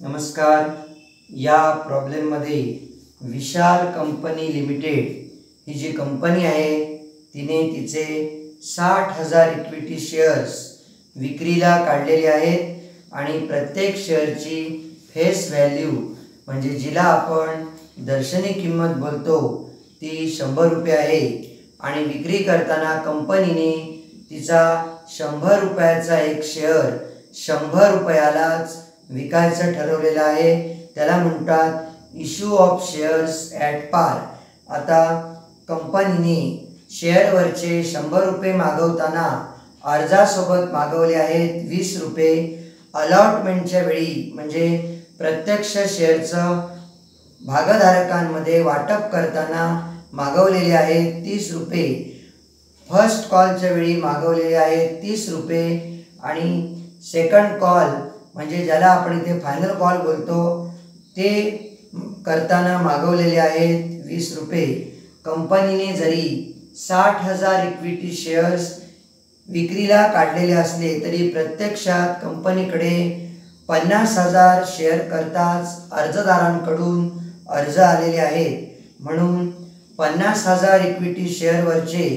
नमस्कार. या प्रॉब्लेममध्ये विशाल कंपनी लिमिटेड ही जी कंपनी आहे तिने तिचे 60,000 इक्विटी शेअर्स विक्रीला काढलेले आहेत आणि प्रत्येक शेअरची फेस व्हॅल्यू म्हणजे जिला आपण दर्शनी किंमत बोलतो ती 100 रुपये आहे आणि विक्री करताना कंपनीने तिचा 100 रुपयाचा एक शेअर 100 रुपयालाच विकायचं ठरवलेलं आहे. त्याला म्हणतात इश्यू ऑफ शेअर्स ॲट पार. आता कंपनीने शेअरवरचे 100 रुपये मागवताना अर्जासोबत मागवले आहेत 20 रुपये. अलॉटमेंटच्या वेळी म्हणजे प्रत्यक्ष शेअरचं भागधारकांमध्ये वाटप करताना मागवलेले आहेत 30 रुपये. फर्स्ट कॉलच्या वेळी मागवलेले आहेत 30 रुपये आणि सेकंड कॉल म्हणजे ज्याला आपण इथे फायनल कॉल बोलतो ते करताना मागवलेले आहेत 20 रुपये. कंपनीने जरी 60,000 इक्विटी शेअर्स विक्रीला काढलेले असले तरी प्रत्यक्षात कंपनीकडे 50,000 शेअर करताच अर्जदारांकडून अर्ज आलेले आहेत. म्हणून 50,000 इक्विटी शेअरवरचे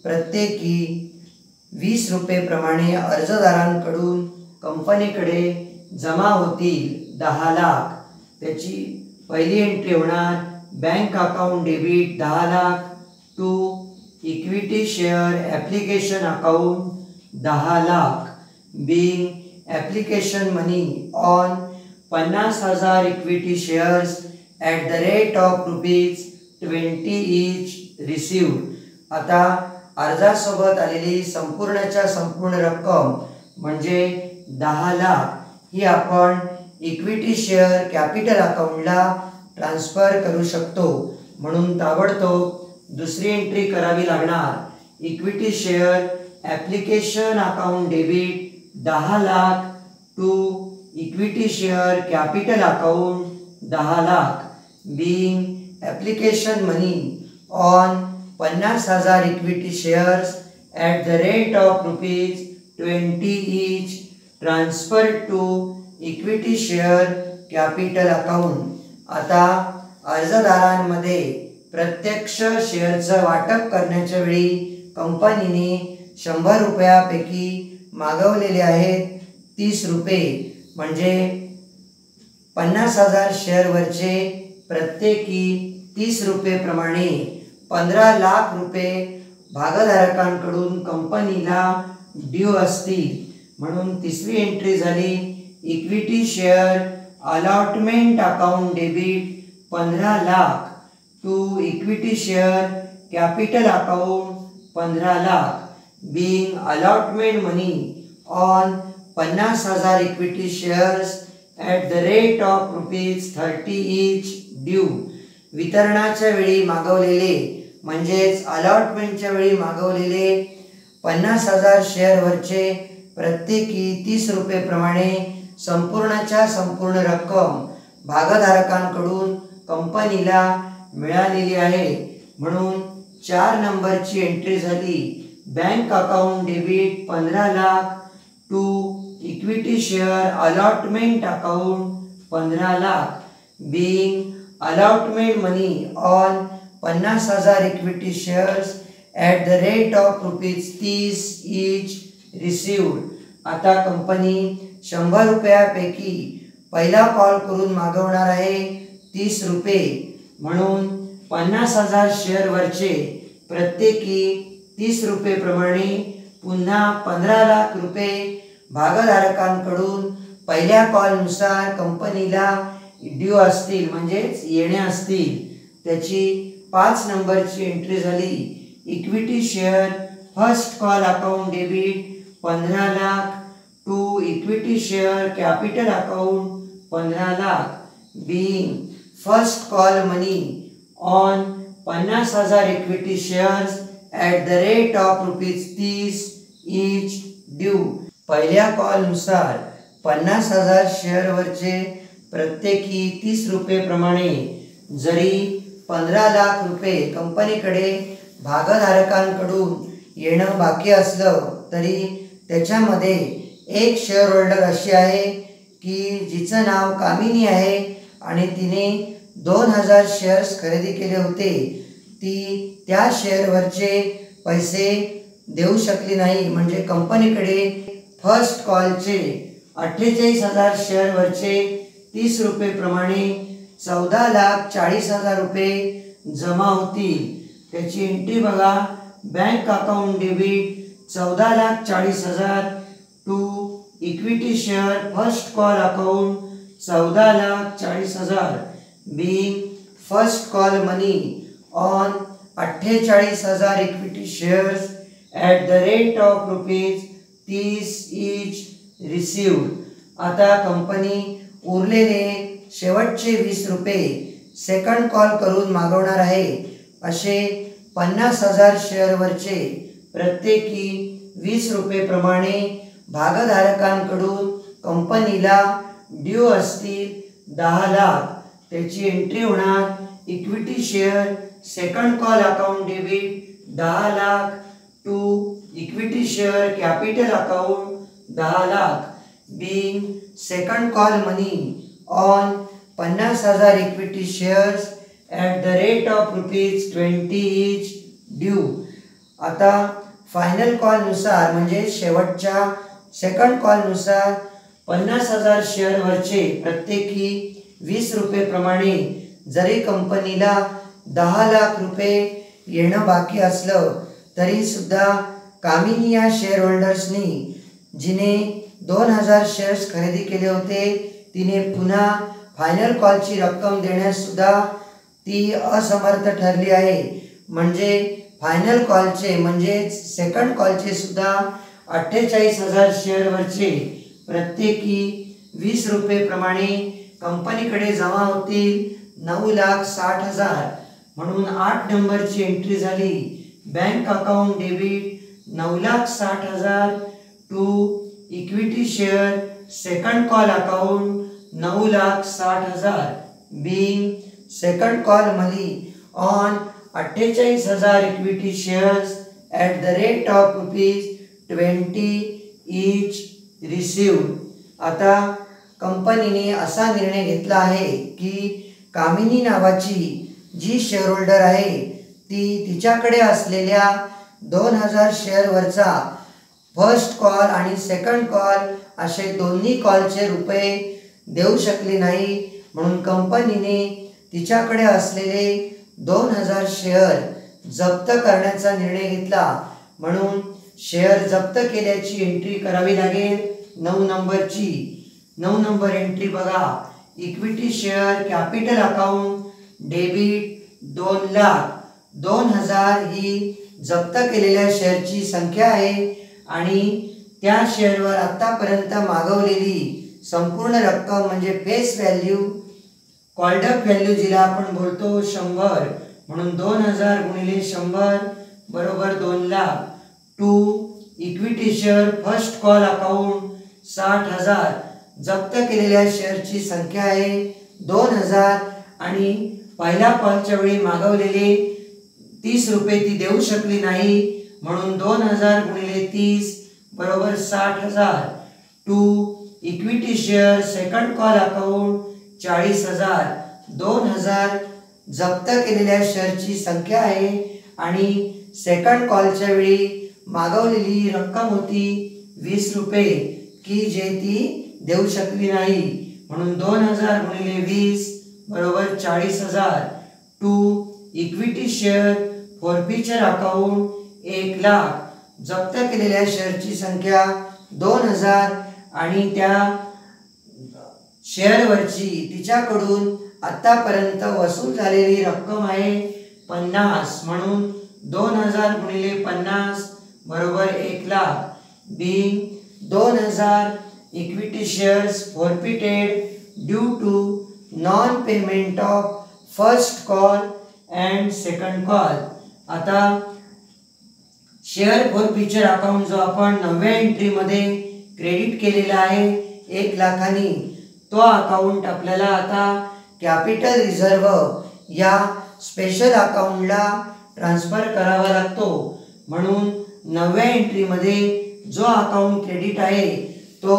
प्रत्येकी 20 रुपये प्रमाणे अर्जदारांकडून कंपनीकडे जमा होतील 10 लाख. त्याची पहिली एंट्री होणार bank account debit 10 lakh to equity share application account 10 lakh being application money on 50,000 equity shares at the rate of ₹20 each received. आता अर्जासोबत आलेली संपूर्णच्या संपूर्ण रक्कम म्हणजे 10 लाख ही आपण इक्विटी शेअर कॅपिटल अकाउंटला ट्रान्सफर करू शकतो. म्हणून ताबडतोब दुसरी एंट्री करावी लागणार. Equity share application account debit 10 lakh to equity share capital account 10 lakh being application money on 50,000 equity shares at the rate of ₹20 each transfer to equity share capital account. आता अर्जदारांमध्ये प्रत्यक्ष शेअरचं वाटप करण्याच्या वेळी कंपनीने 100 रुपयापैकी मागवलेले आहेत 30 रुपये म्हणजे 50,000 शेअरवरचे प्रत्येकी 30 रुपये प्रमाणे 15 लाख रुपये भागधारकांकडून कंपनीला ड्यू असतील. म्हणून तिसरी एंट्री झाली equity share allotment account debit 15 lakh to equity share capital account 15 lakh being allotment money on 50,000 equity shares at the rate of ₹30 each due. वितरणाच्या वेळी मागवलेले म्हणजेच अलॉटमेंटच्या वेळी मागवलेले 50,000 शेअरवरचे प्रत्येकी 30 रुपये प्रमाणे संपूर्णच्या संपूर्ण रक्कम भागधारकांकडून कंपनीला मिळालेली आहे. म्हणून 4 नंबरची एंट्री झाली bank account debit 15 lakh to equity share allotment account 15 lakh being allotment money on 50,000 equity shares at the rate of ₹30 each received. आता कंपनी 100 रुपयापैकी पहिला कॉल करून मागवणार आहे 30 रुपये. म्हणून 50,000 शेअरवरचे प्रत्येकी 30 रुपये प्रमाणे पुन्हा 15 लाख रुपये भागधारकांकडून पहिल्या कॉलनुसार कंपनीला ड्यू असतील म्हणजेच येणे असतील. त्याची 5 नंबरची एंट्री झाली equity share first call account debit 15 lakh to equity share capital account 15 lakh being first call money on 50,000 equity shares at the rate of ₹30 each due. पहिल्या कॉलनुसार 50,000 शेअरवरचे प्रत्येकी 30 रुपये प्रमाणे जरी 15 लाख रुपये कंपनीकडे भागधारकांकडून येणं बाकी असलं तरी त्याच्यामध्ये एक शेअर होल्डर अशी आहे की जिचं नाव कामिनी आहे आणि तिने 2000 शेअर्स खरेदी केले होते, ती त्या शेअरवरचे पैसे देऊ शकली नाही. म्हणजे कंपनीकडे फर्स्ट कॉलचे 48,000 शेअरवरचे 30 रुपये प्रमाणे 14,40,000 रुपये जमा होतील. त्याची एंट्री बघा. Bank account debit 14,40,000 to equity share first call account 14,40,000 being first call money on 48,000 equity shares at the rate of ₹30 each received. आता कंपनी उरलेले शेवटचे 20 रुपये सेकंड कॉल करून मागवणार आहे. असे 50,000 शेअरवरचे प्रत्येकी 20 रुपये प्रमाणे भागधारकांकडून कंपनीला ड्यू असतील 10 लाख. त्याची एंट्री होणार. Equity share second call account debit 10 lakh to equity share capital account 10 lakh being second call money on 50,000 equity shares at the rate of ₹20 each due. आता फायनल कॉल नुसार म्हणजे शेवटच्या सेकंड कॉल नुसार 50,000 शेअरवरचे प्रत्येकी 20 रुपये प्रमाणे जरी कंपनीला 10 लाख रुपये येणं बाकी असलं तरी सुद्धा कामिनी या शेअर होल्डर्सनी जिने 2000 शेअर्स खरेदी केले होते तिने पुन्हा फायनल कॉलची रक्कम देण्यास सुद्धा ती असमर्थ ठरली आहे. म्हणजे फायनल कॉलचे म्हणजे सेकंड कॉलचे सुद्धा 48,000 शेअरवरचे प्रत्येकी 20 रुपये प्रमाणे कंपनीकडे जमा होतील 9,60,000. म्हणून 8 नंबरची एंट्री झाली. Bank account debit 9,60,000 to equity share second call account 9,60,000 being second call money on 48,000 equity shares at the rate of ₹20 each received. आता कंपनीने असा निर्णय घेतला आहे की कामिनी नावाची जी शेअर होल्डर आहे ती तिच्याकडे असलेल्या 2000 शेअरवरचा फर्स्ट कॉल आणि सेकंड कॉल असे दोन्ही कॉलचे रुपये देऊ शकली नाही. म्हणून कंपनीने तिच्याकडे असलेले 2000 शेअर जप्त करण्याचा निर्णय घेतला. म्हणून शेअर जप्त केल्याची एंट्री करावी लागेल 9 नंबरची. 9 नंबर एंट्री बघा. Equity share capital account debit 2 lakh. 2000 ही जप्त केलेल्या शेअरची संख्या आहे आणि त्या शेअरवर आतापर्यंत मागवलेली संपूर्ण रक्कम म्हणजे face value called up value जिला आपण बोलतो 100. म्हणून 2000 गुणिले 100 बरोबर 2 lakh. To equity share first call account 60,000. जप्त केलेल्या शेअरची संख्या आहे 2000 आणि पहिल्या कॉलच्या वेळी मागवलेले 30 रुपये ती देऊ शकली नाही. म्हणून 2000 गुणिले 30 बरोबर 60,000. To equity share second call account 40,000. 2000 जप्त केलेल्या शेअरची संख्या आहे आणि सेकंड कॉलच्या वेळी मागवलेली रक्कम होती 20 रुपये की जे ती देऊ शकली नाही. म्हणून 2000 गुणिले 20 बरोबर 40,000. To equity share forfeiture account 1 lakh. जप्त केलेल्या शेअरची संख्या 2000 आणि त्या शेअरवरची तिच्याकडून आतापर्यंत वसूल झालेली रक्कम आहे 50. म्हणून 2000 गुणिले 50 बरोबर 1 lakh. being 2000 equity shares forfeited due to non payment of first call and second call. आता शेअर फॉरफिचर अकाउंट जो आपण 9व्या एंट्रीमध्ये क्रेडिट केलेला आहे 1 लाखांनी, तो अकाउंट आपल्याला आता कॅपिटल रिझर्व्ह या स्पेशल अकाउंटला ट्रान्सफर करावा लागतो. म्हणून 9व्या एंट्रीमध्ये जो अकाउंट क्रेडिट आहे तो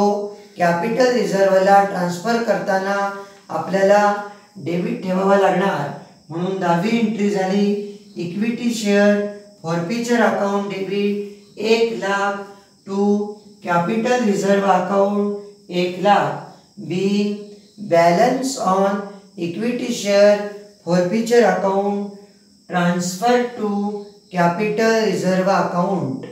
कॅपिटल रिझर्व्हला ट्रान्सफर करताना आपल्याला डेबिट ठेवावा लागणार, म्हणून 10वी एंट्री झाली equity share forfeiture account debit 1,00,000 to capital reserve account 1,00,000 being balance on equity share forfeiture account transferred to capital reserve account.